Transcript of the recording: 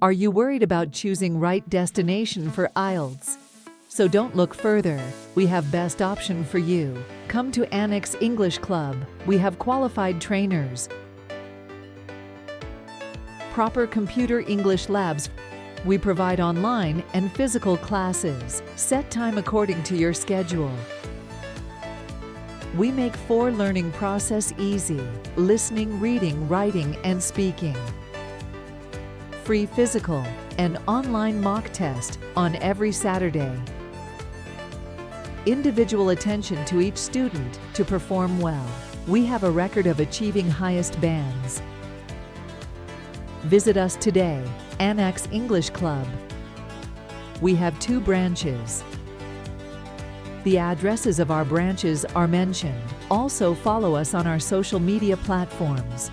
Are you worried about choosing right destination for IELTS? So don't look further. We have best option for you. Come to ANNAX English Club. We have qualified trainers, proper computer English labs. We provide online and physical classes. Set time according to your schedule. We make 4 learning process easy: listening, reading, writing, and speaking. Free physical and online mock test on every Saturday. Individual attention to each student to perform well. We have a record of achieving highest bands. Visit us today, ANNAX English Club. We have 2 branches. The addresses of our branches are mentioned. Also follow us on our social media platforms.